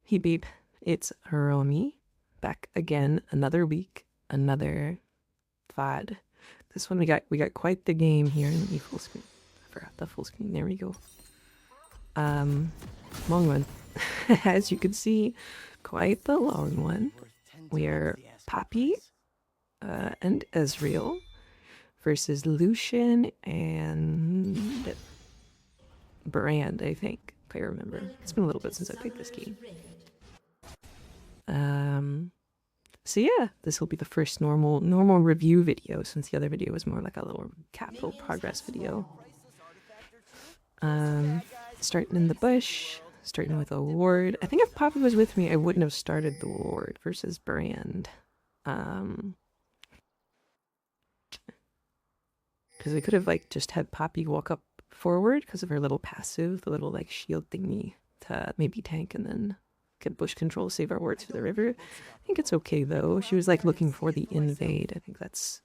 Hey babe, it's Hiromi. Back again, another week, another VOD. This one we got quite the game here. Let me full screen. I forgot the full screen. There we go. Long one. As you can see, quite the long one. We're Poppy and Ezreal versus Lucian and Brand, I think, if I remember. It's been a little bit since I played this game. So yeah, this will be the first normal review video, since the other video was more like a little capital progress video. Starting in the bush, starting with a ward. I think if Poppy was with me, I wouldn't have started the ward versus Brand. Because I could have like just had Poppy walk up forward because of her little passive, the little like shield thingy to maybe tank and then get bush control, save our wards for the river. I think it's okay though. She was like looking for the invade. I think that's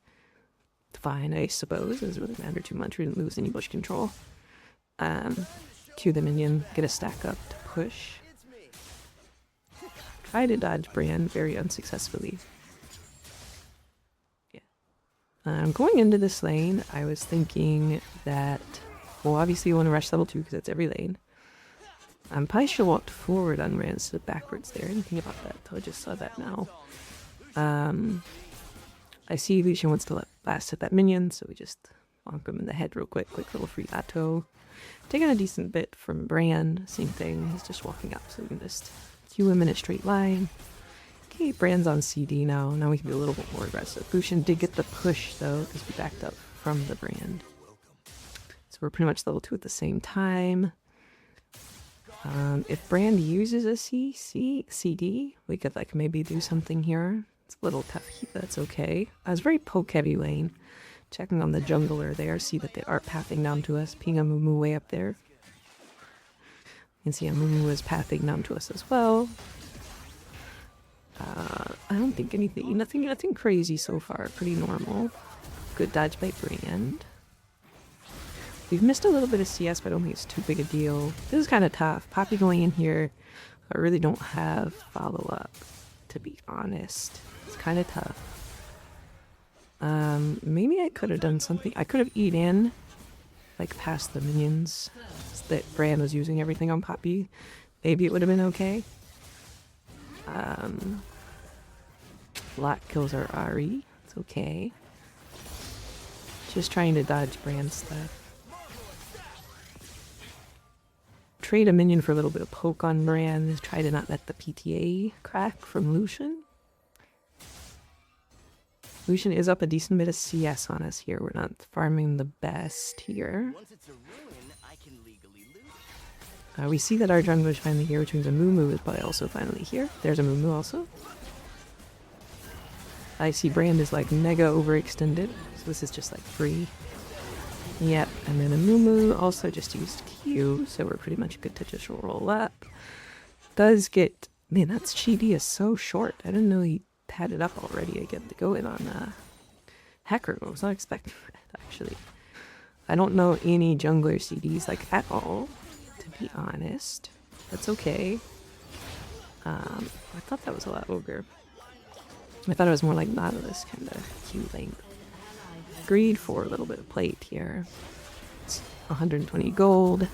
fine, I suppose. It doesn't really matter too much. We didn't lose any bush control. Cue the minion, get a stack up to push. Try to dodge Brand very unsuccessfully. Yeah. Going into this lane, I was thinking that, well, obviously you want to rush level 2 because that's every lane. Probably should have walked forward on Brand instead of backwards there. I didn't think about that until I just saw that now. I see Lucian wants to last hit that minion, so we just bonk him in the head real quick. Quick little free auto. Taking a decent bit from Brand. Same thing. He's just walking up, so we can just queue him in a straight line. Okay, Brand's on CD now. Now we can be a little bit more aggressive. Lucian did get the push, though, because we backed up from the Brand. So we're pretty much level 2 at the same time. If Brand uses a CD, we could like maybe do something here. It's a little tough, but that's okay. I was very poke heavy lane. Checking on the jungler there, see that they are pathing down to us. Ping Amumu way up there. You can see Amumu is pathing down to us as well. I don't think nothing crazy so far. Pretty normal. Good dodge by Brand. We've missed a little bit of CS, but I don't think it's too big a deal. This is kind of tough. Poppy going in here, I really don't have follow-up, to be honest. It's kind of tough. Maybe I could have done something. I could have eaten in, like past the minions that Brand was using everything on Poppy. Maybe it would have been okay. Lot kills our Ari. It's okay. Just trying to dodge Brand stuff. Trade a minion for a little bit of poke on Brand. Try to not let the PTA crack from Lucian. Lucian is up a decent bit of CS on us here. We're not farming the best here. We see that our jungler is finally here, which means Amumu is probably also finally here. There's Amumu also. I see Brand is like mega overextended, so this is just like free. Yep, and then Amumu also just used Q, so we're pretty much good to just roll up. Does get... Man, that CD is so short. I didn't know he had it up already. I get to go in on Hacker. I was not expecting that, actually. I don't know any jungler CDs, like, at all, to be honest. That's okay. I thought that was a lot ogre. I thought it was more like Nautilus kind of Q length. Greed for a little bit of plate here. It's 120 gold.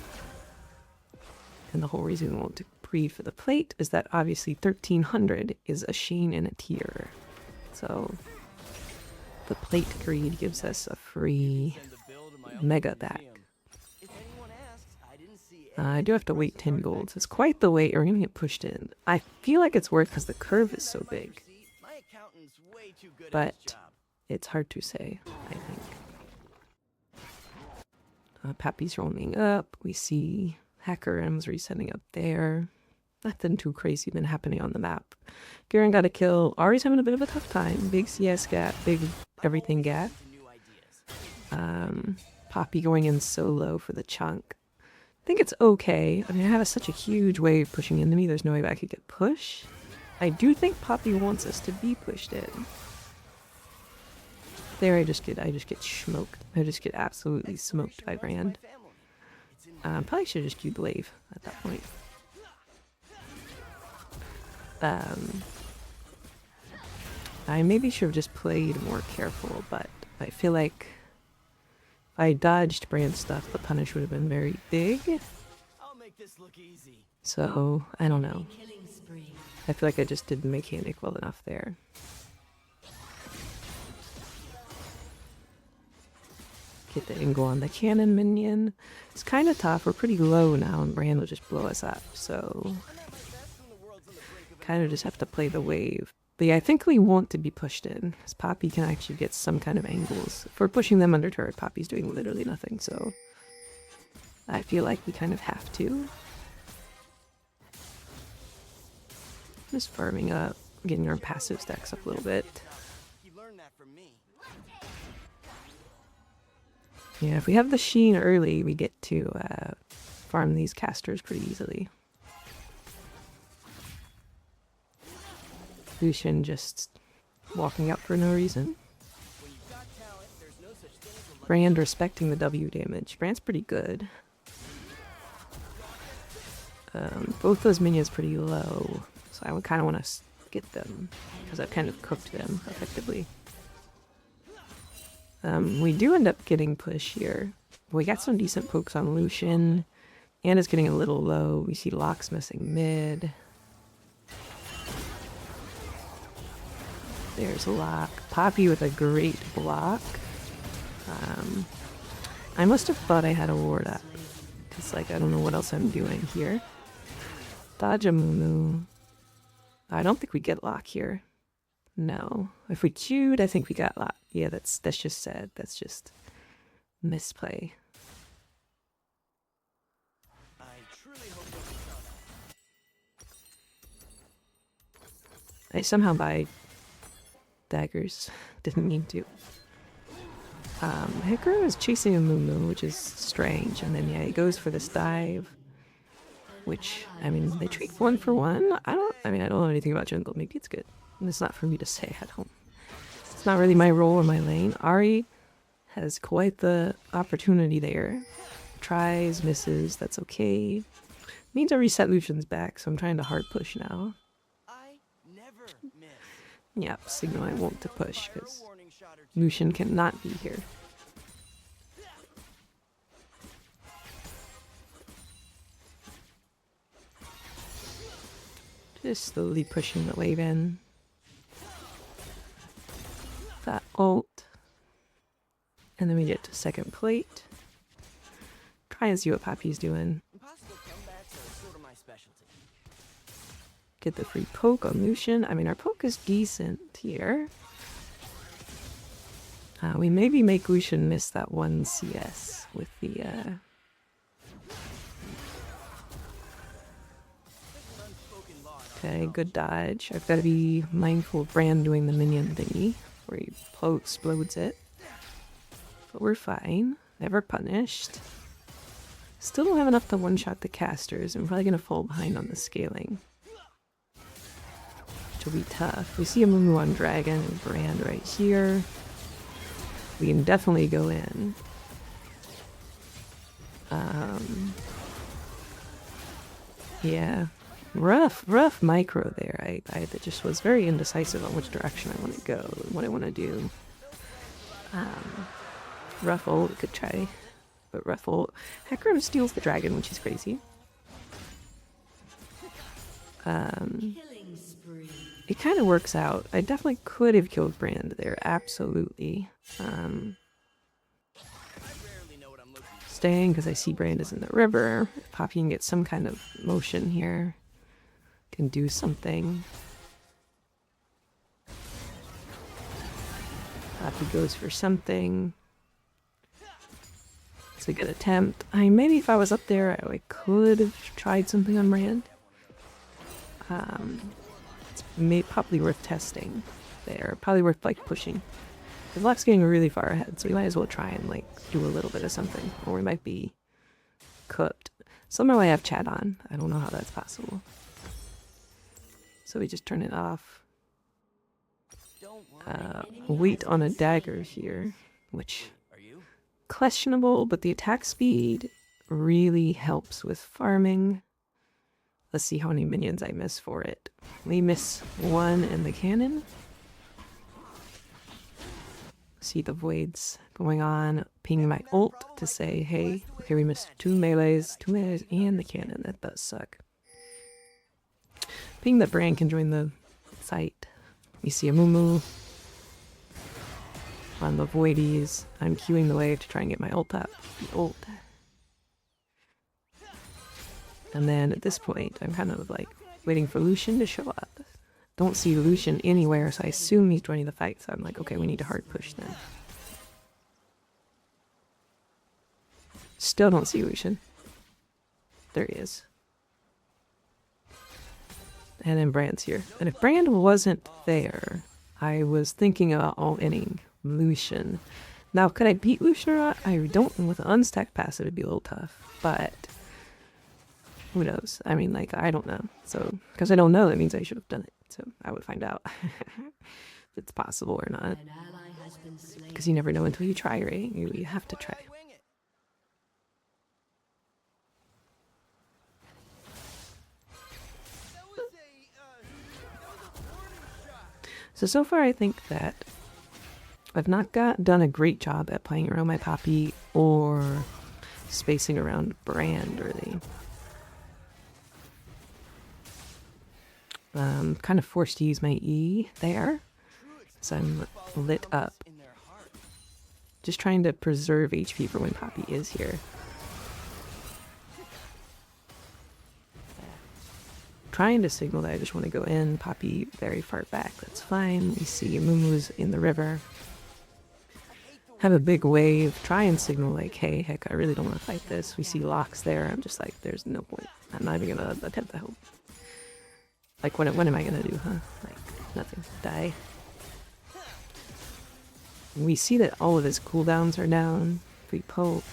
And the whole reason we want to greed for the plate is that obviously 1300 is a Sheen and a tier. So the plate greed gives us a free mega back. I do have to wait 10 golds. It's quite the wait. We're going to get pushed in. I feel like it's worth because the curve is so big. But it's hard to say, I think. Pappy's rolling up. We see Hacker M's resetting up there. Nothing too crazy been happening on the map. Garen got a kill. Ari's having a bit of a tough time. Big CS gap, big everything gap. Poppy going in solo for the chunk. I think it's okay. I mean, I have such a huge wave pushing into me. There's no way I could get pushed. I do think Poppy wants us to be pushed in. There, I just get smoked. I just get absolutely smoked by Brand. Probably should have just queued the wave at that point. I maybe should have just played more careful, but I feel like if I dodged Brand stuff, the punish would have been very big. I'll make this look easy. So, I don't know. I feel like I just did the mechanic well enough there. Get the angle on the cannon minion. It's kind of tough. We're pretty low now, and Brand will just blow us up. So, kind of just have to play the wave. But yeah, I think we want to be pushed in, because Poppy can actually get some kind of angles. If we're pushing them under turret, Poppy's doing literally nothing, so I feel like we kind of have to. Just farming up, getting our passive stacks up a little bit. You learned that from me. Yeah, if we have the Sheen early, we get to farm these casters pretty easily. Lucian just walking out for no reason. Brand respecting the W damage. Brand's pretty good. Both those minions pretty low, so I would kind of want to get them because I've kind of cooked them effectively. We do end up getting push here. We got some decent pokes on Lucian. Anna's getting a little low. We see Locke's missing mid. There's Locke. Poppy with a great block. I must have thought I had a ward up. Because, like, I don't know what else I'm doing here. Dodge a Moo. I don't think we get Locke here. No. If we queued, I think we got Locke. Yeah, that's just sad. That's just misplay. I truly hope you saw that. I somehow buy daggers. Didn't mean to. Hikaru is chasing a Moo, which is strange. And then, yeah, he goes for this dive. Which, I mean, they treat one for one. I don't know anything about jungle. Maybe it's good. And it's not for me to say at home. It's not really my role or my lane. Ari has quite the opportunity there. Tries, misses, that's okay. Means I reset Lucian's back, so I'm trying to hard push now. I never miss. Yep, signal I won't to push, because Lucian cannot be here. Just slowly pushing the wave in. That ult. And then we get to second plate. Try and see what Poppy's doing. Impossible comebacks are sort of my specialty. Get the free poke on Lucian. I mean, our poke is decent here. We maybe make Lucian miss that one CS with the... Okay, good dodge. I've got to be mindful of Brand doing the minion thingy where he explodes it. But we're fine. Never punished. Still don't have enough to one-shot the casters. I'm probably going to fall behind on the scaling. Which will be tough. We see a Moo on Dragon and Brand right here. We can definitely go in. Yeah. Rough micro there. I just was very indecisive on which direction I want to go and what I want to do. Rough ult, could try. But rough ult. Hecarim steals the dragon, which is crazy. It kind of works out. I definitely could have killed Brand there, absolutely. Staying because I see Brand is in the river. If Poppy can get some kind of motion here, can do something. Poppy goes for something. It's a good attempt. Maybe if I was up there, I could have tried something on Brand. It's probably worth testing there. Probably worth like pushing. The Locke's getting really far ahead, so we might as well try and like do a little bit of something, or we might be cooked. Somehow I have chat on. I don't know how that's possible. So we just turn it off. Wait on a dagger here, which questionable, but the attack speed really helps with farming. Let's see how many minions I miss for it. We miss one in the cannon. See the voids going on. Ping my ult to say, hey, okay, we missed two melees and the cannon. That does suck. Ping that Bran can join the site. You see a Mumu on the voidies. I'm queuing the wave to try and get my ult up. The ult. And then at this point, I'm kind of like waiting for Lucian to show up. Don't see Lucian anywhere, so I assume he's joining the fight. So I'm like, okay, we need to hard push then. Still don't see Lucian. There he is. And then Brand's here. And if Brand wasn't there, I was thinking about all-inning Lucian. Now, could I beat Lucian or not? I don't. With an unstacked passive, it'd be a little tough. But who knows? I mean, like, I don't know. So, because I don't know, that means I should have done it. So I would find out if it's possible or not. Because you never know until you try, right? You have to try. So far I think that I've not done a great job at playing around my Poppy or spacing around Brand, really. Kind of forced to use my E there, so I'm lit up. Just trying to preserve HP for when Poppy is here. Trying to signal that I just want to go in. Poppy very far back. That's fine. We see Mumu's in the river. Have a big wave. Try and signal like, hey, heck, I really don't want to fight this. We see Locks there. I'm just like, there's no point. I'm not even going to attempt to help. Like, what am I going to do, huh? Like, nothing. Die. We see that all of his cooldowns are down. If we poke.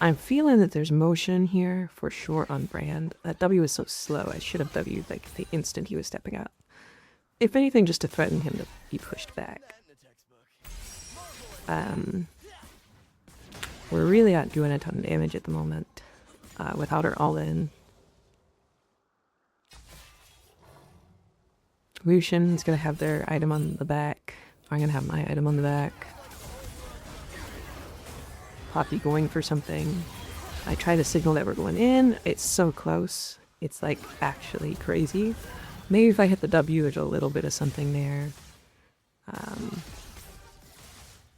I'm feeling that there's motion here for sure on Brand. That W was so slow. I should have W'd like the instant he was stepping out. If anything, just to threaten him to be pushed back. We're really not doing a ton of damage at the moment without her all in. Lucian's gonna have their item on the back. I'm gonna have my item on the back. Poppy going for something. I try to signal that we're going in. It's so close. It's like actually crazy. Maybe if I hit the W, there's a little bit of something there.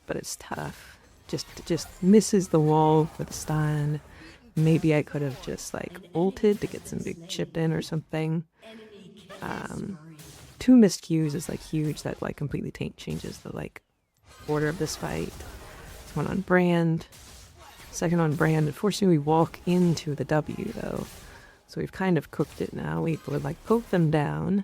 But it's tough. Just misses the wall with a stun. Maybe I could have just like ulted to get some big chip in or something. 2 missed Qs is like huge. That like completely changes the like order of this fight. One on Brand. Second on Brand. Unfortunately, we walk into the W though. So we've kind of cooked it now. We would like poke them down.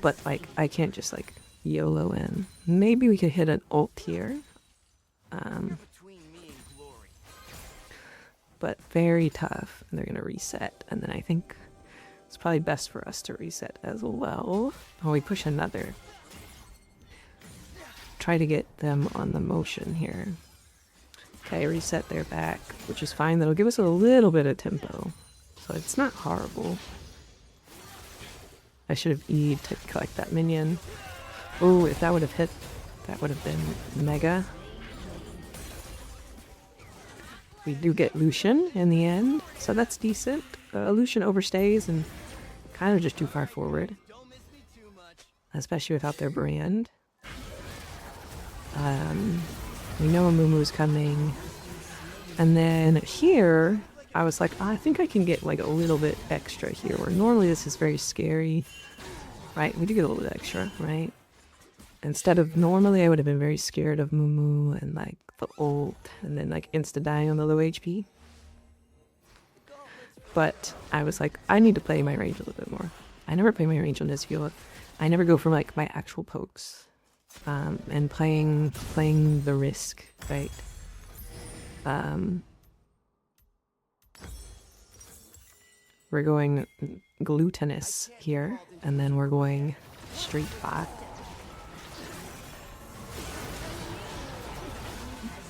But like, I can't just like YOLO in. Maybe we could hit an ult here. But very tough. And they're going to reset. And then I think it's probably best for us to reset as well. Oh, we push another. Try to get them on the motion here. Okay, reset their back, which is fine. That'll give us a little bit of tempo. So it's not horrible. I should have E'd to collect that minion. Oh, if that would have hit, that would have been mega. We do get Lucian in the end, so that's decent. Lucian overstays and kind of just too far forward. Especially without their Brand. We know Amumu's coming. And then here, I was like, I think I can get like a little bit extra here, where normally this is very scary. Right? We do get a little bit extra, right? Instead of normally I would have been very scared of Mumu and like the ult and then like insta dying on the low HP. But I was like, I need to play my range a little bit more. I never play my range on this field. I never go for like my actual pokes. And playing the risk, right? We're going glutinous here, and then we're going straight bot.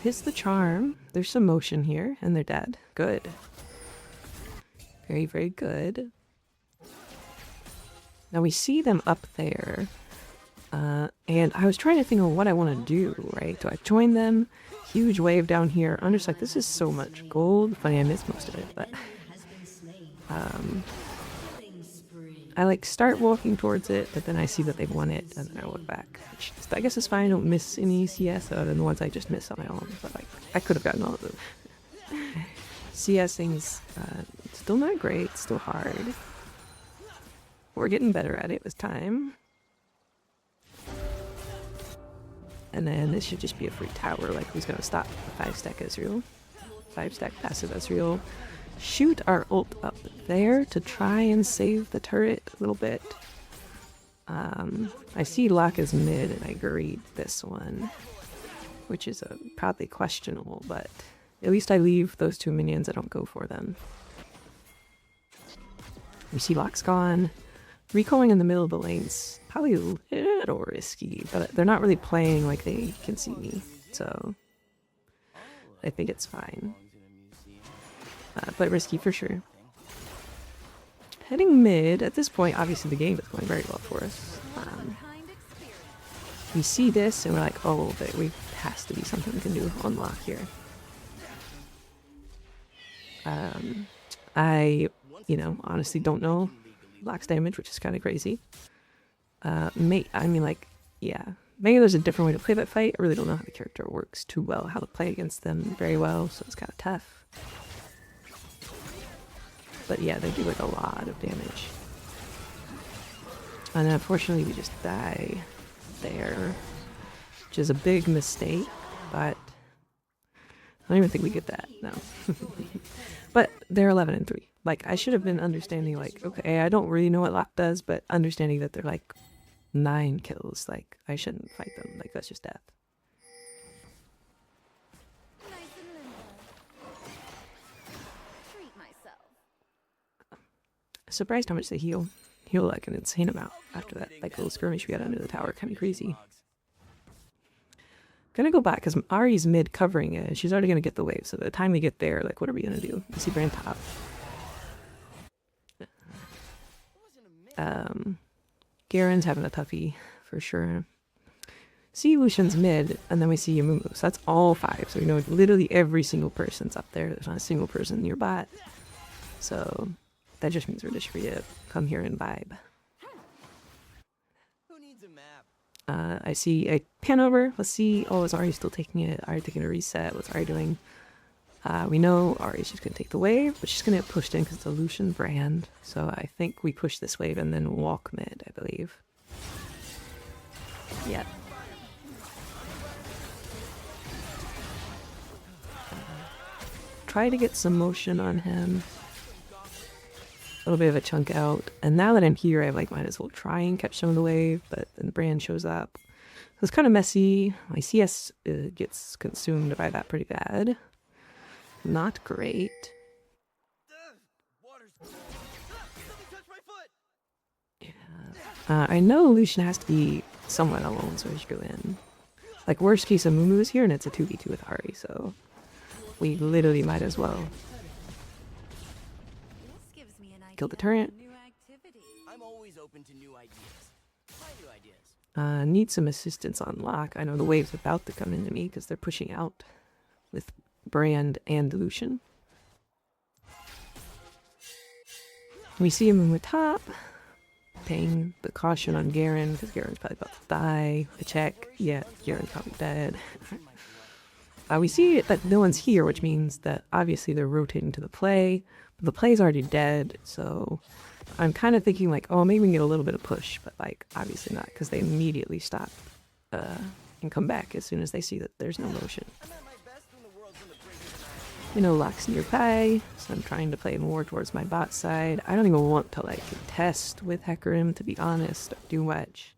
hits the charm. There's some motion here, and they're dead. Good. Very, very good. Now we see them up there. And I was trying to think of what I want to do, right? Do I join them? Huge wave down here. I'm just like, this is so much gold. Funny, I missed most of it, but... I like start walking towards it, but then I see that they've won it, and then I walk back. Which I guess it's fine. I don't miss any CS other than the ones I just missed on my own. But like, I could have gotten all of them. CSing's still not great. Still hard. We're getting better at it with time. And then this should just be a free tower. Like, who's gonna stop the 5-stack Ezreal? 5-stack passive Ezreal. Shoot our ult up there to try and save the turret a little bit. I see Locke is mid, and I agreed this one, which is probably questionable, but at least I leave those 2 minions. I don't go for them. We see Locke's gone. Recalling in the middle of the lane's probably a little risky, but they're not really playing like they can see me, so I think it's fine. But risky for sure. Heading mid, at this point, obviously the game is going very well for us. We see this and we're like, oh, there has to be something we can do on Locke here. I, honestly don't know Locke's damage, which is kind of crazy. I mean, like, yeah. Maybe there's a different way to play that fight. I really don't know how the character works too well, how to play against them very well, so it's kind of tough. But yeah, they do like a lot of damage. And unfortunately we just die there, which is a big mistake, but I don't even think we get that, no. But they're 11 and 3. Like, I should have been understanding, like, okay, I don't really know what Locke does, but understanding that they're like 9 kills, like, I shouldn't fight them, like, that's just death. Surprised how much they heal. Heal like an insane amount after that like little skirmish we had under the tower. Kind of crazy. Gonna go back because Ari's mid covering it. She's already gonna get the wave. So by the time we get there, like, what are we gonna do? You see Brand top. Garen's having a toughie for sure. See Lucian's mid, and then we see Yamumu. So that's all 5. So we know literally every single person's up there. There's not a single person nearby. So that just means we're just free to come here and vibe. Who needs a map? I see a pan over. Let's see. Oh, is Ari still taking it? Ari taking a reset. What's Ari doing? We know Ari's just going to take the wave, but she's going to get pushed in because it's a Lucian brand. So I think we push this wave and then walk mid, I believe. Yeah. Try to get some motion on him. A little bit of a chunk out, and now that I'm here, I like might as well try and catch some of the wave, but then the brand shows up. So it's kind of messy. My CS gets consumed by that pretty bad. Not great. Yeah. I know Lucian has to be somewhat alone, so I should go in. Like, worst case, Amumu is here, and it's a 2v2 with Ari, so we literally might as well. Kill the turret. I'm always open to new ideas. Try new ideas. Need some assistance on Locke. I know the wave's about to come into me because they're pushing out with Brand and Lucian. We see him in the top, paying the caution on Garen because Garen's probably about to die. I check. Yeah, Garen's probably dead. We see that no one's here, which means that obviously they're rotating to the play. But the play's already dead, so I'm kind of thinking like, oh, maybe we can get a little bit of push, but like obviously not because they immediately stop and come back as soon as they see that there's no motion. You know, Locke's nearby, so I'm trying to play more towards my bot side. I don't even want to like test with Hecarim, to be honest, or do much.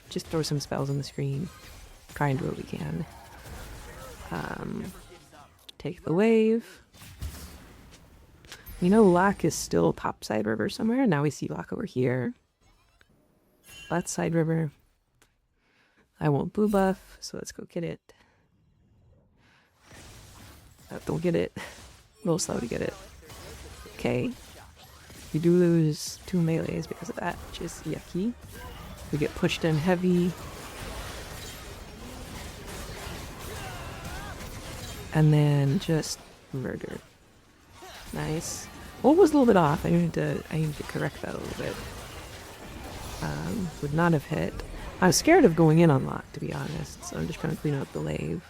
Just throw some spells on the screen, try and do what we can. Take the wave. You know Locke is still topside river somewhere. Now we see Locke over here. Left side river. I won't blue buff, so let's go get it. Don't get it. A little slow to get it. Okay. We do lose 2 melees because of that, which is yucky. We get pushed in heavy. And then just murdered. Nice. Ult was a little bit off. I need to correct that a little bit. Would not have hit. I was scared of going in on lock, to be honest, so I'm just trying to clean up the lave.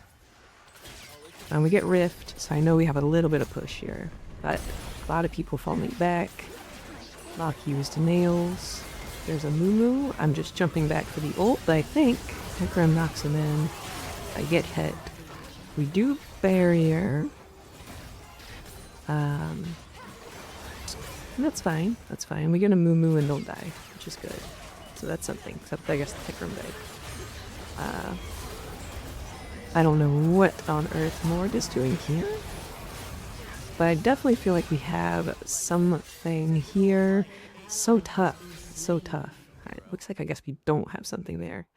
And we get rift, so I know we have a little bit of push here. But a lot of people falling back. Lock used nails. There's a Moo. I'm just jumping back for the ult, but I think Hecarim knocks him in. I get hit. We do barrier. That's fine. That's fine. We get a Moo and don't die, which is good. So that's something. Except I guess the Hecarim died. I don't know what on earth Mord is doing here. But I definitely feel like we have something here. So tough. So tough. Alright, looks like I guess we don't have something there.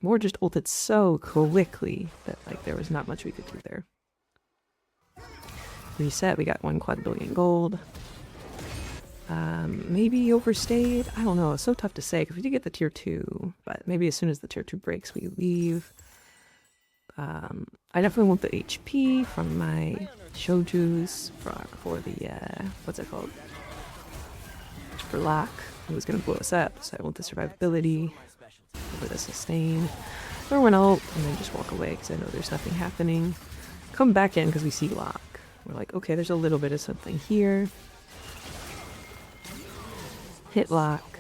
Mord just ulted so quickly that like there was not much we could do there. Reset, we got 1 quadrillion gold. Maybe overstayed? I don't know, it's so tough to say because we did get the tier 2, but maybe as soon as the tier 2 breaks we leave. I definitely want the HP from my Shoju's for the, what's it called? For lock. It was going to blow us up, so I want the survivability over the sustain. Throw an ult, and then just walk away because I know there's nothing happening. Come back in because we see lock. We're like, okay, there's a little bit of something here. Hit lock.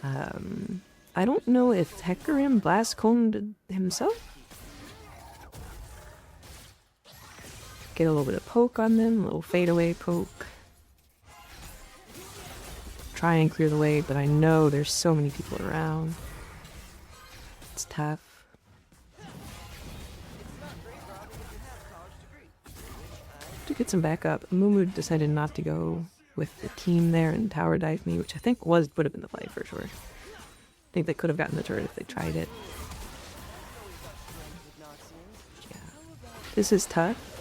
I don't know if Hecarim blast coned himself. Get a little bit of poke on them, a little fadeaway poke. Try and clear the way, but I know there's so many people around. It's tough. To get some backup, Mumu decided not to go with the team there and tower dive me, which I think would have been the play for sure. I think they could have gotten the turret if they tried it. Yeah, this is tough.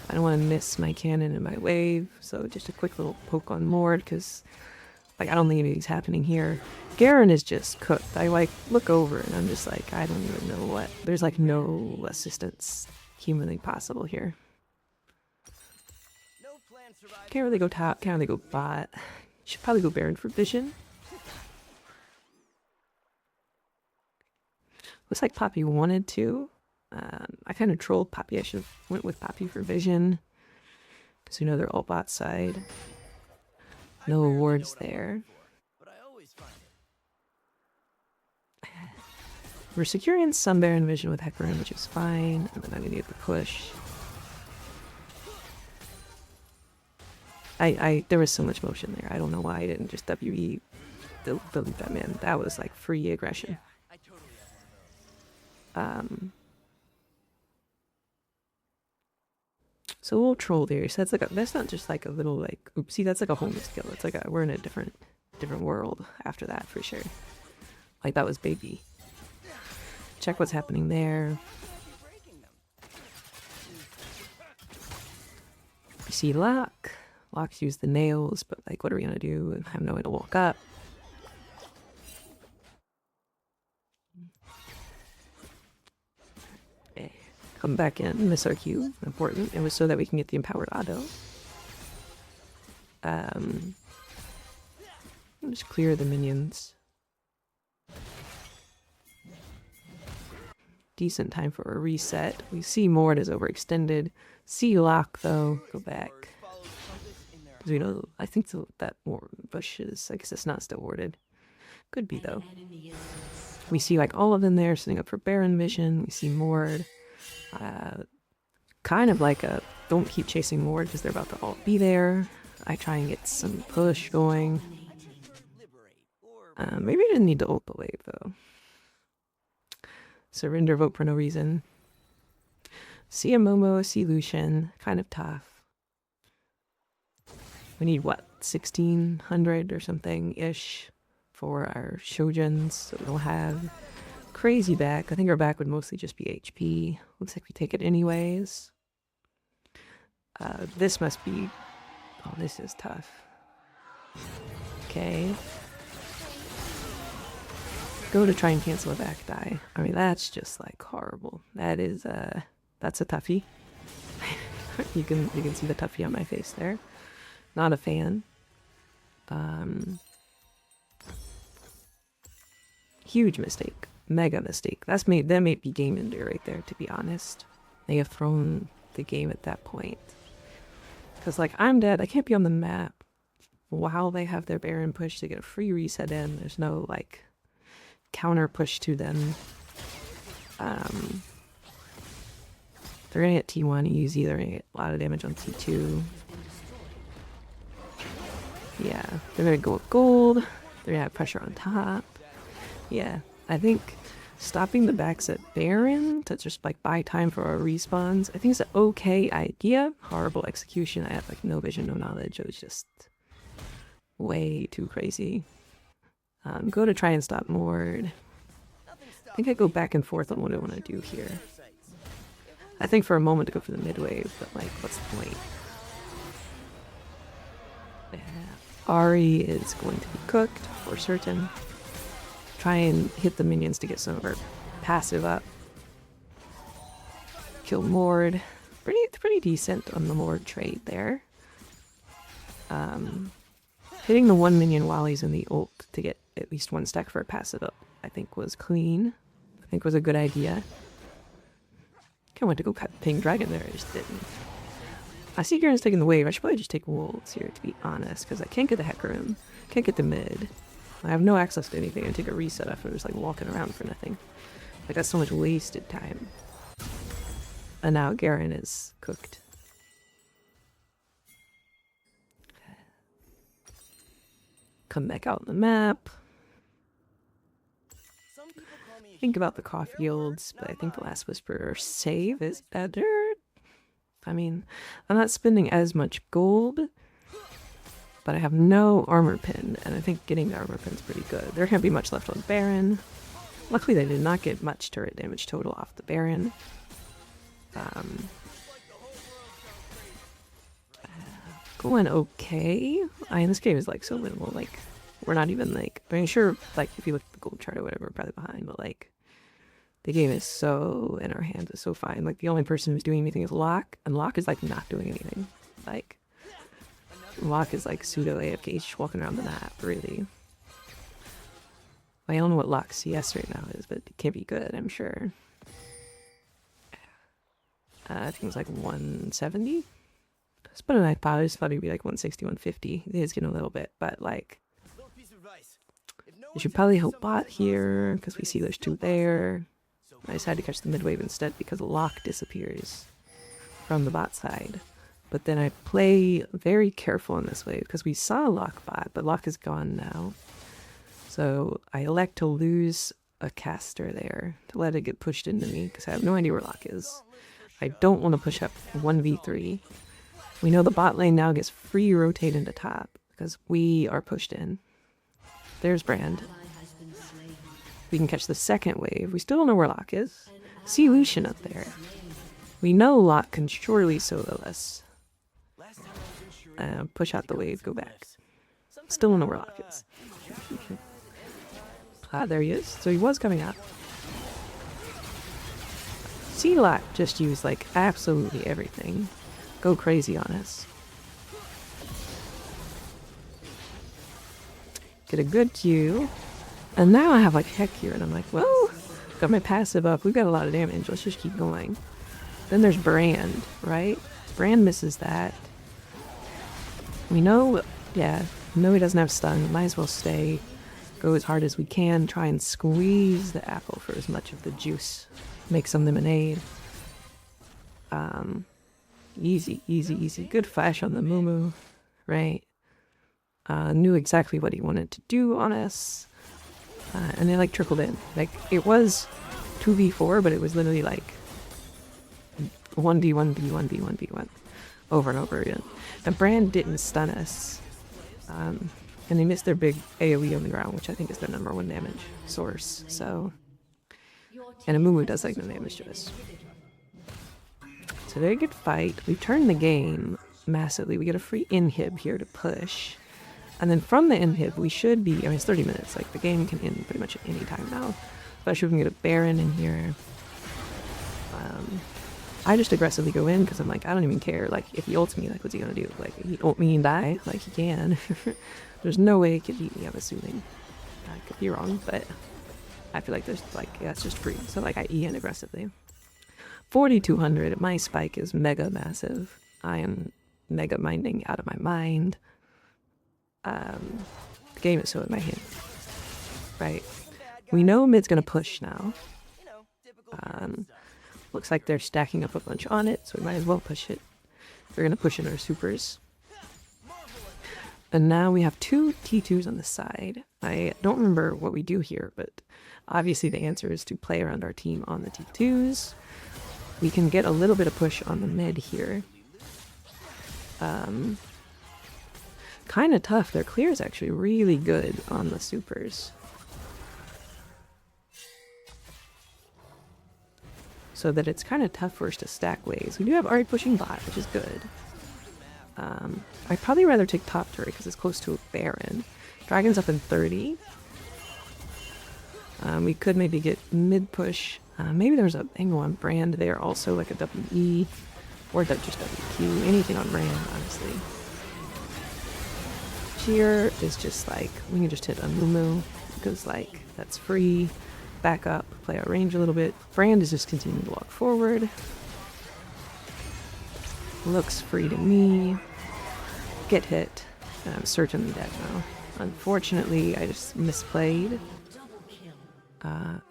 I don't want to miss my cannon and my wave, so just a quick little poke on Mord because, like, I don't think anything's happening here. Garen is just cooked. I like look over and I'm just like, I don't even know what. There's like no assistance humanly possible here. Can't really go top, can't really go bot. Should probably go Baron for vision. Looks like Poppy wanted to. I kind of trolled Poppy. I should have went with Poppy for vision. Because we know they're all bot side. No awards there. We're securing some Baron vision with Hecarim, which is fine. And then I'm gonna get the push. There was so much motion there. I don't know why I didn't just WE delete that man. That was like free aggression. So we'll troll there. So that's not just like a little like oopsie. That's like a whole new skill. It's like we're in a different world after that for sure. Like that was baby. Check what's happening there. We see lock. Lock's use the nails, but like, what are we gonna do? I have no way to walk up. Okay. Come back in, miss our Q. Important. It was so that we can get the empowered auto. Just clear the minions. Decent time for a reset. We see Mord is overextended. See lock though. Go back. Because we know, I think that more bush is, I guess it's not still warded. Could be though. We see like all of them there sitting up for Baron vision. We see Mord. Kind of like a don't keep chasing Mord because they're about to all be there. I try and get some push going. Maybe I didn't need to ult the wave though. Surrender vote for no reason. See a Momo, see Lucian. Kind of tough. We need what, 1600 or something ish for our Shoujins, so we don't have crazy back. I think our back would mostly just be HP. Looks like we take it anyways. This must be... Oh, this is tough. Okay. Go to try and cancel a back die. I mean, that's just like horrible. That is, that's a toughie. you can see the toughie on my face there. Not a fan. Huge mistake. Mega mistake. That may be game ender right there, to be honest. They have thrown the game at that point. Because, like, I'm dead. I can't be on the map while they have their Baron push to get a free reset in. There's no, like, counter push to them. They're gonna get T1 easy. They're gonna get a lot of damage on T2. Yeah, they're gonna go with gold. They're gonna have pressure on top. Yeah, I think stopping the backs at Baron to just like buy time for our respawns, I think it's an okay idea. Horrible execution. I had like no vision, no knowledge. It was just way too crazy. Go to try and stop Mord. I think I go back and forth on what I want to do here. I think for a moment to go for the mid wave, but like, what's the point? Yeah. Ari is going to be cooked for certain. Try and hit the minions to get some of our passive up. Kill Mord. Pretty decent on the Mord trade there. Hitting the one minion while he's in the ult to get at least one stack for a passive up, I think was clean. I think was a good idea. I went to go cut Pink Dragon there, I just didn't. I see Garen's taking the wave. I should probably just take Wolves here, to be honest, because I can't get the Hecarim, can't get the mid. I have no access to anything and take a reset after just like walking around for nothing. Like, that's so much wasted time. And now Garen is cooked. Come back out on the map. Think about the cough yields, but I think the Last Whisperer save is better. I mean, I'm not spending as much gold, but I have no armor pin, and I think getting the armor pin's pretty good. There can't be much left on Baron. Luckily, they did not get much turret damage total off the Baron. Going okay. This game is like so minimal. Like, we're not even like, I mean, sure, like if you look at the gold chart or whatever, we're probably behind, but like, the game is so in our hands, it's so fine. Like, the only person who's doing anything is Locke, and Locke is like not doing anything. Like, Locke is like pseudo AFK, just walking around the map, really. I don't know what Locke's CS right now is, but it can't be good, I'm sure. I think it was like 170. It's been a nice pile. I just thought it'd be like 160, 150. It is getting a little bit, but like, we should probably help bot here because we see there's two there. I decided to catch the mid wave instead because Locke disappears from the bot side. But then I play very careful in this wave because we saw Locke bot, but Locke is gone now. So I elect to lose a caster there to let it get pushed into me because I have no idea where Locke is. I don't want to push up 1v3. We know the bot lane now gets free rotate into top because we are pushed in. There's Brand. We can catch the second wave. We still don't know where Locke is. See Lucian up there. We know Locke can surely solo us. Push out the wave, go back. Still don't know where Locke is. There he is. So he was coming out. See Locke just use like absolutely everything. Go crazy on us. Get a good Q. And now I have like heck here, and I'm like, well, got my passive up. We've got a lot of damage. Let's just keep going. Then there's Brand, right? Brand misses that. We know, yeah, know he doesn't have stun. Might as well stay. Go as hard as we can. Try and squeeze the apple for as much of the juice. Make some lemonade. Easy, easy, easy. Good flash on the Mumu, right? Knew exactly what he wanted to do on us. And it like trickled in. Like, it was 2v4, but it was literally like 1v, 1v, 1v, 1v1 over and over again. And Brand didn't stun us. And they missed their big AoE on the ground, which I think is their #1 damage source. So, and Amumu does like no damage to us. So they're a good fight. We've turned the game massively. We get a free inhib here to push. And then from the inhib, we should be, I mean, it's 30 minutes. Like, the game can end pretty much at any time now. Especially if we can get a Baron in here. I just aggressively go in because I'm like, I don't even care. Like, if he ults me, like, what's he gonna do? Like, he ult me and die? Like, he can. There's no way he could beat me, I'm assuming. I could be wrong, but I feel like there's, like, yeah, it's just free. So, like, I E in aggressively. 4,200. My spike is mega massive. I am mega minding out of my mind. The game is so in my hand. Right. We know mid's gonna push now. Looks like they're stacking up a bunch on it, so we might as well push it. They're gonna push in our supers. And now we have 2 T2s on the side. I don't remember what we do here, but obviously the answer is to play around our team on the T2s. We can get a little bit of push on the mid here. Kind of tough. Their clear is actually really good on the supers. So that it's kind of tough for us to stack waves. We do have Ari pushing bot, which is good. I'd probably rather take top turret because it's close to a Baron. Dragon's up in 30. We could maybe get mid push. Maybe there's an angle on Brand there also, like a WE. Or just WQ. Anything on Brand, honestly. Cheer is just like, we can just hit Amumu because like, that's free. Back up, play our range a little bit. Brand is just continuing to walk forward. Looks free to me. Get hit. And I'm certainly dead now. Unfortunately, I just misplayed.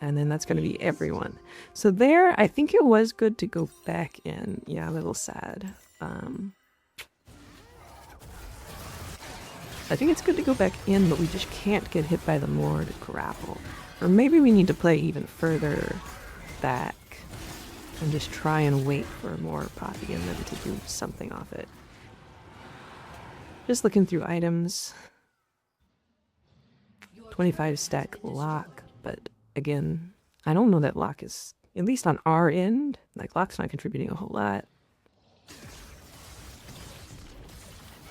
And then that's going to be everyone. So there, I think it was good to go back in. Yeah, a little sad. I think it's good to go back in, but we just can't get hit by the Moor to grapple. Or maybe we need to play even further back and just try and wait for more poppy and then to do something off it. Just looking through items. 25 stack lock, but again, I don't know that lock is, at least on our end, like lock's not contributing a whole lot.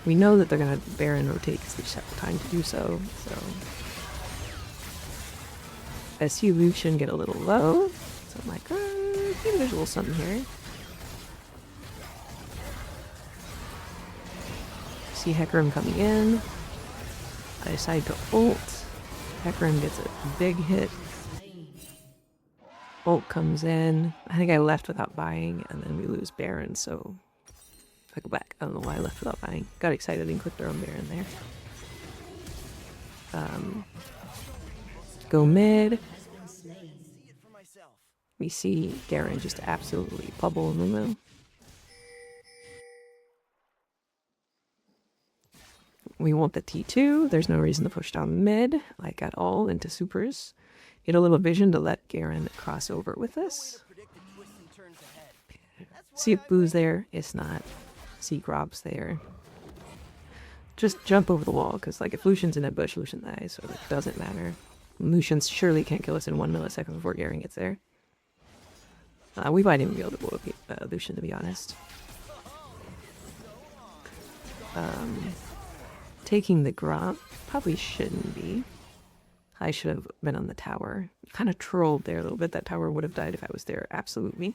We know that they're gonna Baron rotate because they just have the time to do so, I see Lucian get a little low, so I'm like, maybe there's a little something here. See Hecarim coming in. I decide to ult. Hecarim gets a big hit. Ult comes in. I think I left without buying, and then we lose Baron, so if I go back, I don't know why I left without buying. Got excited and clicked their own Baron there. Go mid. We see Garen just absolutely bubble Mumu. We want the T2. There's no reason to push down mid, like at all, into supers. Get a little vision to let Garen cross over with us. See if Boo's there. It's not. See Grob's there. Just jump over the wall, because like if Lucian's in that bush, Lucian dies, so it doesn't matter. Lucian surely can't kill us in 1 millisecond before Garen gets there. We might even be able to blow up Lucian, to be honest. Taking the Gromp probably shouldn't be. I should have been on the tower. Kind of trolled there a little bit. That tower would have died if I was there, absolutely.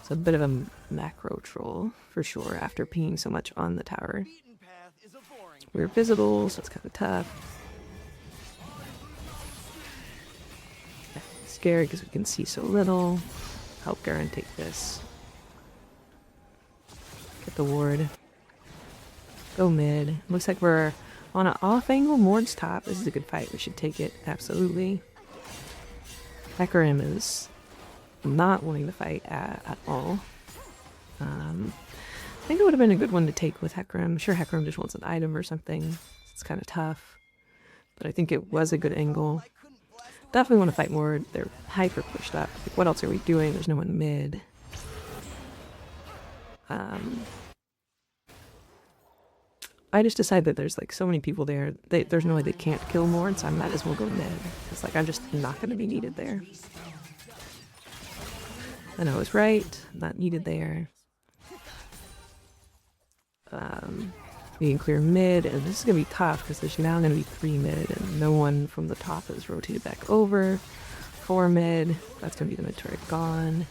It's a bit of a macro troll, for sure, after peeing so much on the tower. We're visible, so it's kind of tough. Scary because we can see so little. Help Garen take this. Get the ward. Go mid. Looks like we're on an off angle. Mord's top. This is a good fight. We should take it. Absolutely. Hecarim is not wanting to fight at all. I think it would have been a good one to take with Hecarim. I'm sure Hecarim just wants an item or something. It's kind of tough. But I think it was a good angle. Definitely want to fight Mord. They're hyper pushed up. Like, what else are we doing? There's no one mid. I just decided that there's like so many people there. There's no way they can't kill more, so I might as well go mid. It's like I'm just not going to be needed there. And I was right, not needed there. We can clear mid, and this is going to be tough because there's now going to be 3 mid, and no one from the top has rotated back over. 4 mid, that's going to be the mid turret gone.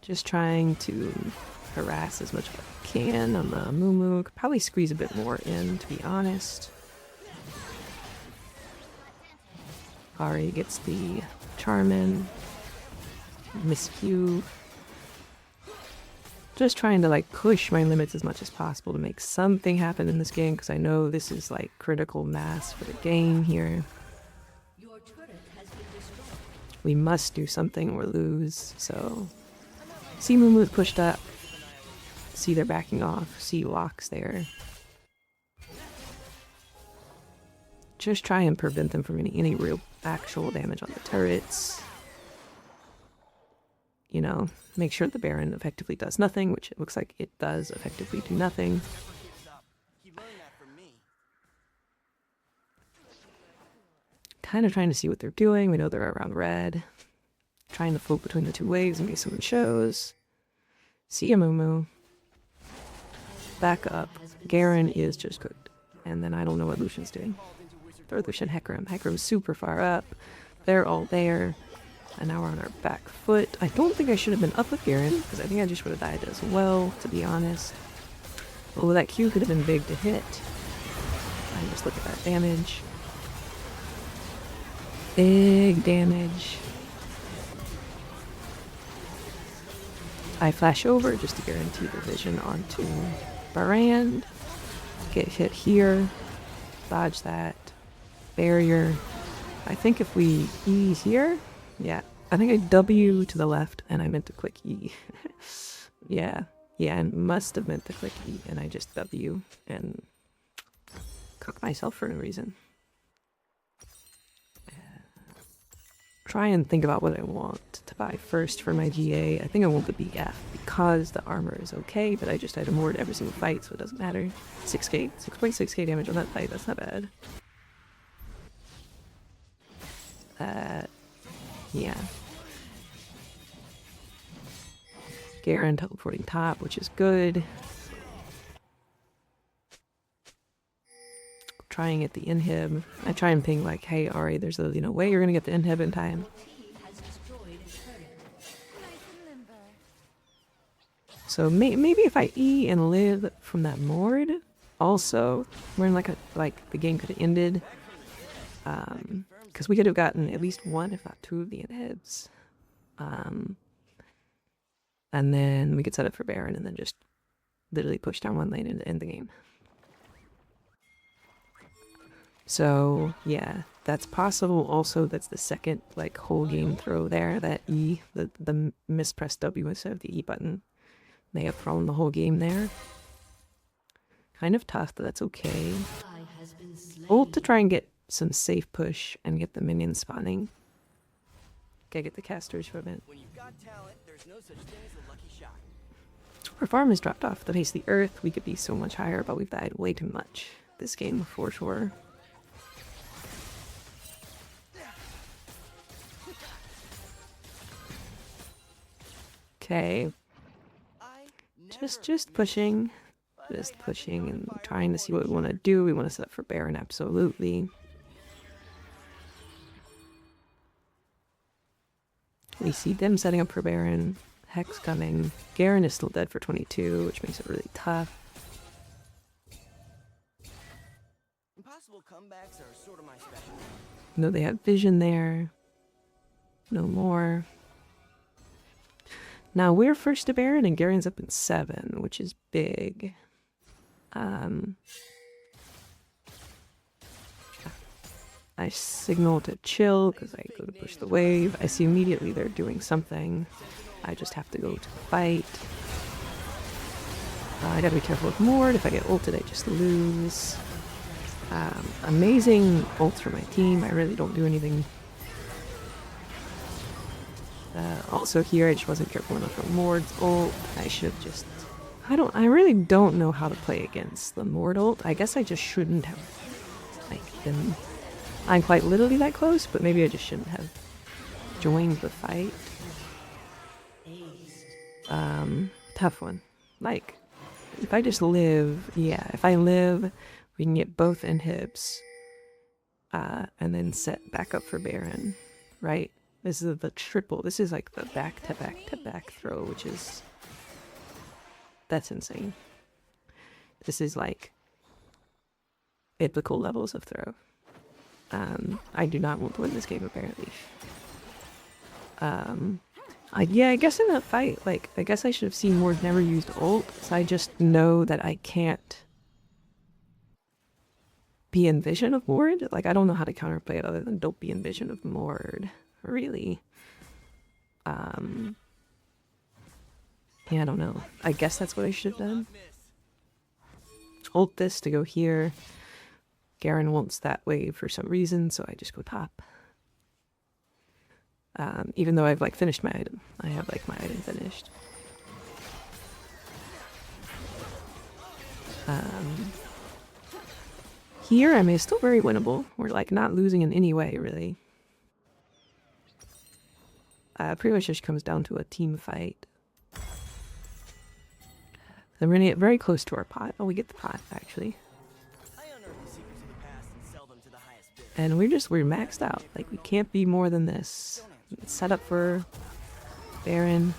Just trying to harass as much as I can on the Moo. Could probably squeeze a bit more in, to be honest. Ari gets the Charmin. Miss Q. Just trying to like push my limits as much as possible to make something happen in this game, because I know this is like critical mass for the game here. We must do something or lose, so... See Moo pushed up. See they're backing off. See walks there. Just try and prevent them from any real actual damage on the turrets. You know, make sure the Baron effectively does nothing, which it looks like it does effectively do nothing. Kind of trying to see what they're doing. We know they're around red. Trying to float between the 2 waves in case someone shows. See a Moo. Back up. Garen is just cooked. And then I don't know what Lucian's doing. Throw Lucian Hecarim. Hecarim's super far up. They're all there. And now we're on our back foot. I don't think I should have been up with Garen, because I think I just would have died as well, to be honest. Oh, that Q could have been big to hit. I just look at that damage. Big damage. I flash over just to guarantee the vision onto Baran. Get hit here. Dodge that. Barrier. I think if we E here... Yeah, I think I W to the left and I meant to click E. Yeah, I must have meant to click E and I just W and cook myself for no reason. Try and think about what I want to buy first for my GA. I think I want the BF because the armor is okay, but I just item ward every single fight, so it doesn't matter. 6k, 6.6k damage on that fight, that's not bad. Yeah. Garen teleporting top, which is good. Trying at the inhib. I try and ping like, hey Ari, there's literally no way you're gonna get the inhib in time. So maybe if I E and live from that Mord, also, we're in like the game could have ended. Because we could have gotten at least 1, if not 2 of the inhibs. And then we could set up for Baron and then just literally push down 1 lane and end the game. So, yeah, that's possible. Also, that's the second, like, whole game throw there. That E, the mispressed W instead of the E button, may have thrown the whole game there. Kind of tough, but that's okay. Ult to try and get some safe push and get the minions spawning. Gotta get the casters for a bit. When you've got talent, there's no such thing as a lucky shot. Our farm has dropped off the face of the earth. We could be so much higher, but we've died way too much this game for sure. Okay. Just pushing. Just pushing and trying to see what we want to do. We want to set up for Baron, absolutely. We see them setting up for Baron. Hex coming. Garen is still dead for 22, which makes it really tough. Impossible comebacks are sort of my specialty. No, they have vision there. No more. Now we're first to Baron and Garen's up in 7, which is big. I signal to chill because I go to push the wave. I see immediately they're doing something. I just have to go to fight. I gotta be careful with Mord. If I get ulted, I just lose. Amazing ults for my team. I really don't do anything. Also here, I just wasn't careful enough for Mord's ult. I should have just I really don't know how to play against the Mortal. I guess I just shouldn't have, like, been... I'm quite literally that close, but maybe I just shouldn't have joined the fight. Tough one. Like, if I just live, yeah, if I live, we can get both inhibs, and then set back up for Baron, right? This is the triple. This is like the back to back to back throw, which is... That's insane. This is like biblical levels of throw. I do not want to win this game, apparently. Yeah, I guess in that fight, like, I guess I should have seen Ward never used ult, so I just know that I can't be in vision of Ward. Like, I don't know how to counterplay it other than don't be in vision of Ward, really. Yeah, I don't know. I guess that's what I should have done. Ult this to go here. Garen wants that wave for some reason, so I just go top. Even though I've like finished my item. I have like my item finished. Here, I mean, it's still very winnable. We're like not losing in any way, really. Pretty much just comes down to a team fight. So we're gonna get very close to our pot. Oh, we get the pot, actually. And we're maxed out. Like, we can't be more than this. It's set up for Baron,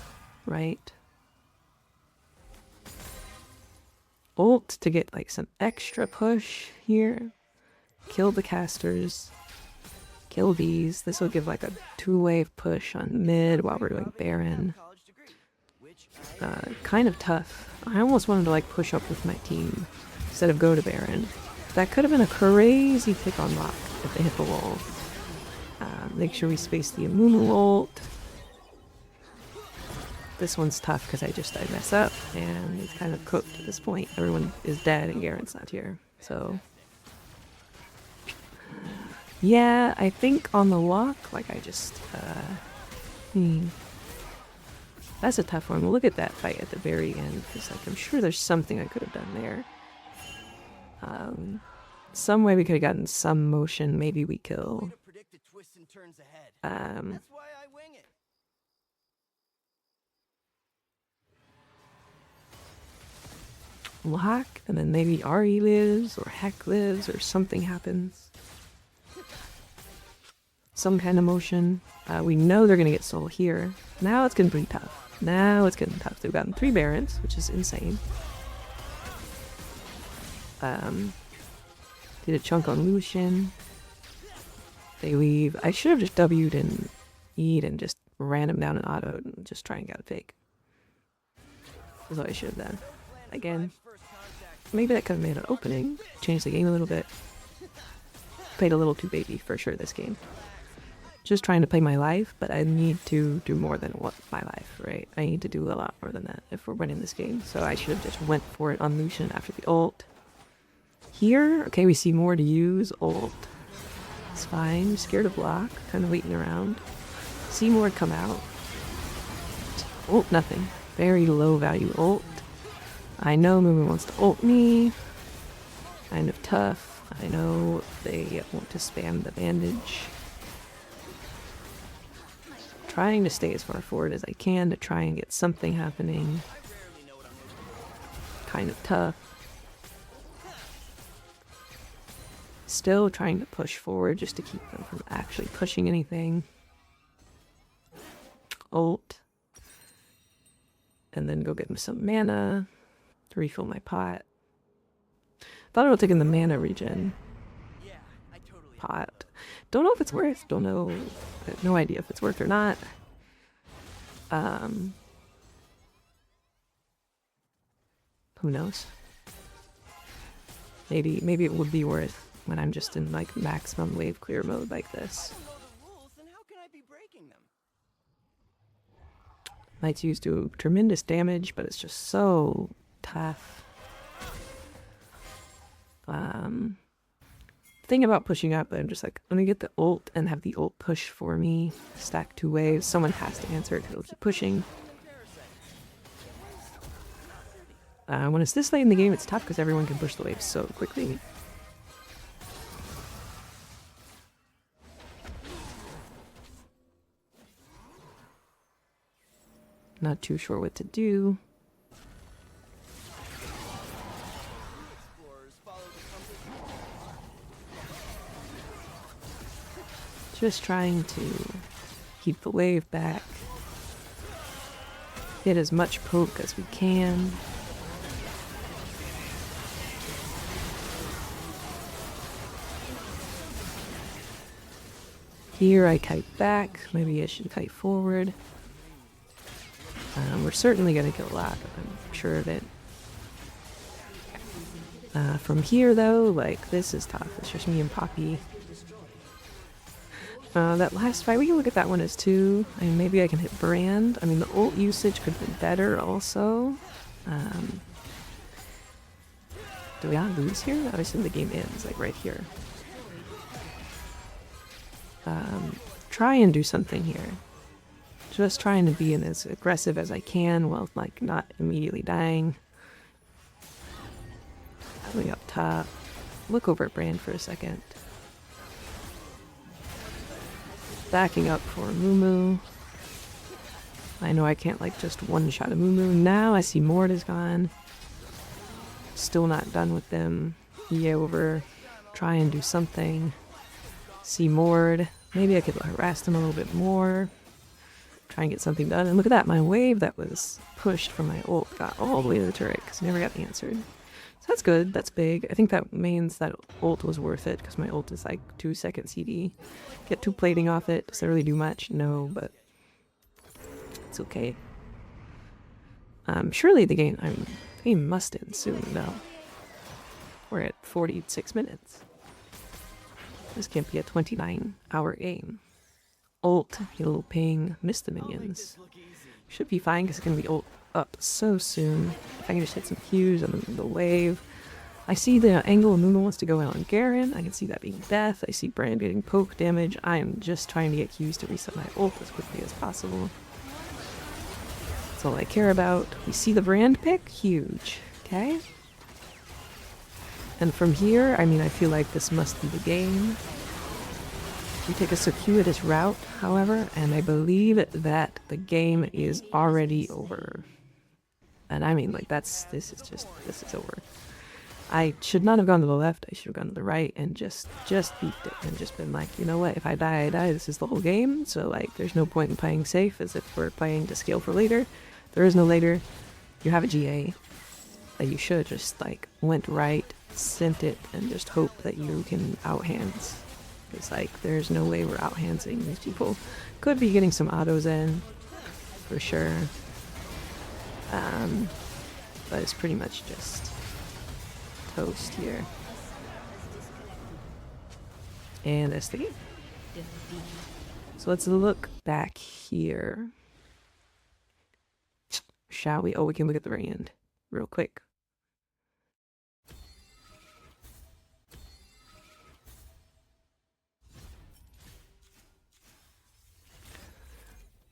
right? Ult to get like some extra push here. Kill the casters. Kill these. This will give like a 2-wave push on mid while we're doing Baron. Kind of tough. I almost wanted to like push up with my team instead of go to Baron. That could have been a crazy pick on lock if they hit the wall. Make sure we space the Amumu ult. This one's tough because I mess up and it's kind of cooked at this point. Everyone is dead and Garen's not here. So yeah, I think on the walk, like I just that's a tough one. We'll look at that fight at the very end because like I'm sure there's something I could have done there. Some way we could have gotten some motion. Maybe we kill. Lock, and then maybe Ari lives, or Heck lives, or something happens. Some kind of motion. We know they're gonna get soul here. Now it's getting pretty tough. Now it's getting tough. They've gotten 3 Barons, which is insane. Did a chunk on Lucian. They leave. I should have just W'd and E'd and just ran him down an auto and just try and get a fake. That's what I should have done. Again, maybe that could have made an opening. Changed the game a little bit. Played a little too baby for sure this game. Just trying to play my life, but I need to do more than what my life, right? I need to do a lot more than that if we're winning this game. So I should have just went for it on Lucian after the ult. Here, okay, we see more to use. Ult. It's fine. Scared of block. Kind of waiting around. See more come out. Ult, nothing. Very low value ult. I know Mumu wants to ult me. Kind of tough. I know they want to spam the bandage. Trying to stay as far forward as I can to try and get something happening. Kind of tough. Still trying to push forward just to keep them from actually pushing anything. Ult. And then go get some mana to refill my pot. Thought about taking the mana regen pot. Don't know if it's worth. Don't know. I have no idea if it's worth or not. Who knows? Maybe it would be worth when I'm just in like maximum wave clear mode like this. Knight's used to tremendous damage, but it's just so tough. Thing about pushing up, I'm just like, let me get the ult and have the ult push for me. Stack 2 waves. Someone has to answer it because it'll keep pushing. When it's this late in the game, it's tough because everyone can push the waves so quickly. Not too sure what to do. Just trying to keep the wave back. Get as much poke as we can. Here I kite back. Maybe I should kite forward. We're certainly going to kill a lot, I'm sure of it. From here though, like, this is tough. It's just me and Poppy. That last fight, we can look at that one as 2. I mean, maybe I can hit Brand. I mean, the ult usage could have been better also. Do we not lose here? Obviously the game ends, like, right here. Try and do something here. Just trying to be as aggressive as I can while, like, not immediately dying. Way up top. Look over at Brand for a second. Backing up for Mumu. I know I can't, like, just one-shot a Mumu. Now I see Mord is gone. Still not done with them. Yeah, over. Try and do something. See Mord. Maybe I could harass them a little bit more. Try and get something done. And look at that, my wave that was pushed from my ult got all the way to the turret because never got answered. So that's good, that's big. I think that means that ult was worth it because my ult is like 2-second CD. Get 2 plating off it. Does that really do much? No, but it's okay. Surely the game must end soon though. We're at 46 minutes. This can't be a 29-hour game. Ult, get a little ping, miss the minions. Should be fine because it's going to be ult up so soon. If I can just hit some Qs on the wave. I see the angle of Mumu wants to go in on Garen. I can see that being death. I see Brand getting poke damage. I am just trying to get Qs to reset my ult as quickly as possible. That's all I care about. We see the Brand pick? Huge. Okay? And from here, I mean, I feel like this must be the game. We take a circuitous route, however, and I believe that the game is already over. And I mean, like, this is over. I should not have gone to the left, I should have gone to the right and just beefed it and just been like, you know what, if I die, I die. This is the whole game, so, like, there's no point in playing safe as if we're playing to scale for later. There is no later. You have a GA that you should just, like, went right, sent it, and just hope that you can outhands. It's like, there's no way we're outhandsing these people. Could be getting some autos in, for sure. But it's pretty much just toast here. And that's the game. So let's look back here. Shall we? Oh, we can look at the very end real quick.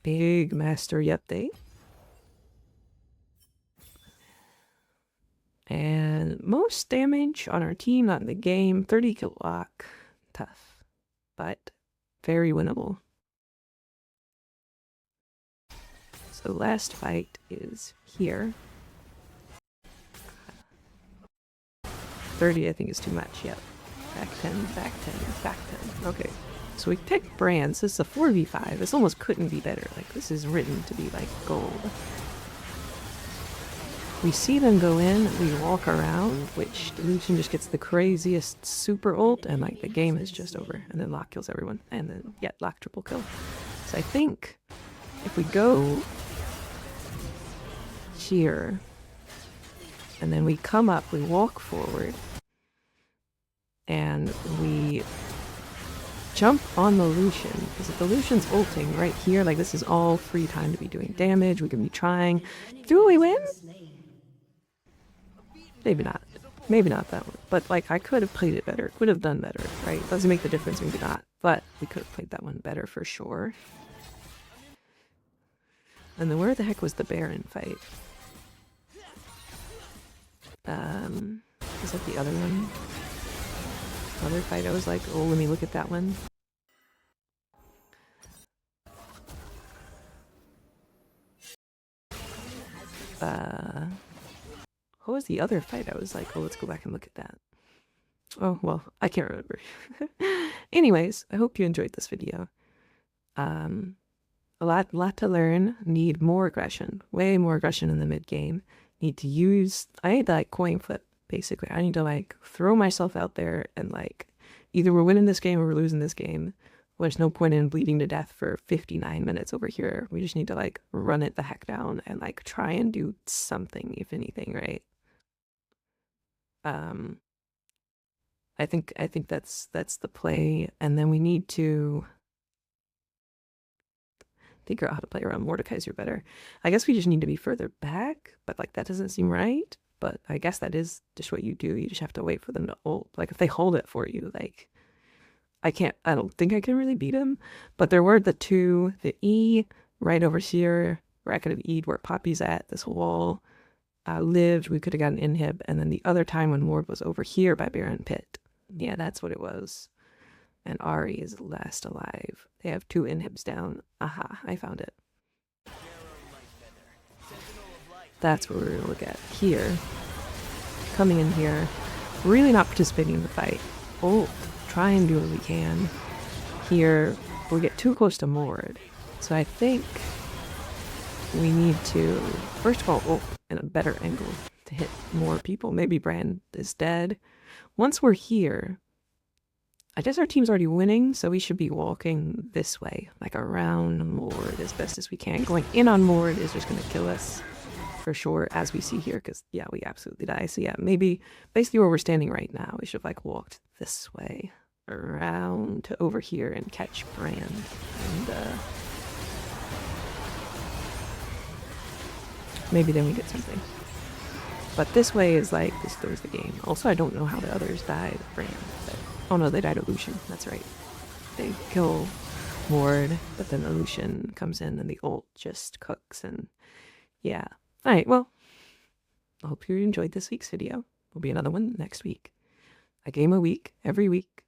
Big mastery update. And most damage on our team, not in the game. 30 kill lock. Tough. But very winnable. So last fight is here. 30 I think is too much. Yep. Back 10, back 10, back 10. Okay. So we picked Brands. This is a 4v5. This almost couldn't be better. Like, this is written to be like gold. We see them go in, we walk around, which Lucian just gets the craziest super ult, and like the game is just over. And then Locke kills everyone. And then, yeah, Locke triple kill. So I think if we go here, and then we come up, we walk forward, and we jump on the Lucian, because if the Lucian's ulting right here, like, this is all free time to be doing damage, we can be trying. Do we win? Maybe not. Maybe not that one. But, like, I could have played it better. Could have done better, right? Doesn't make the difference, maybe not. But we could have played that one better for sure. And then where the heck was the Baron fight? Is that the other one? Other fight I was like, oh, let me look at that one. What was the other fight? I was like, oh, let's go back and look at that. Oh, well, I can't remember. Anyways, I hope you enjoyed this video. A lot to learn. Need more aggression. Way more aggression in the mid game. Need to use, I need to like coin flip, basically. I need to like throw myself out there and like, either we're winning this game or we're losing this game. There's no point in bleeding to death for 59 minutes over here. We just need to like run it the heck down and like try and do something, if anything, right? I think that's the play, and then we need to figure out how to play around Mordekaiser better. I guess we just need to be further back, but like that doesn't seem right. But I guess that is just what you do. You just have to wait for them to ult. Like if they hold it for you, like I don't think I can really beat them. But there were the E right over here where I could have E'd where Poppy's at, this wall. Lived, we could have gotten inhib, and then the other time when Ward was over here by Baron Pit. Yeah, that's what it was. And Ari is last alive. They have 2 inhibs down. Aha, I found it. That's what we're gonna look at here. Coming in here, really not participating in the fight. Oh, try and do what we can. Here, we get too close to Mord. So I think we need to, first of all, in a better angle to hit more people. Maybe Brand is dead. Once we're here, I guess our team's already winning, so we should be walking this way, like around Mord as best as we can. Going in on Mord is just going to kill us for sure, as we see here, because, yeah, we absolutely die. So, yeah, maybe basically where we're standing right now, we should have, like, walked this way around to over here and catch Brand. And, maybe then we get something. But this way is like, this throws the game. Also, I don't know how the others died. Brand. But, oh no, they died of Lucian. That's right. They kill Ward, but then the Lucian comes in and the ult just cooks. And yeah. Alright, well, I hope you enjoyed this week's video. There'll be another one next week. A game a week, every week.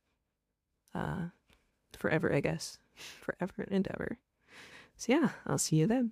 Forever, I guess. Forever and ever. So yeah, I'll see you then.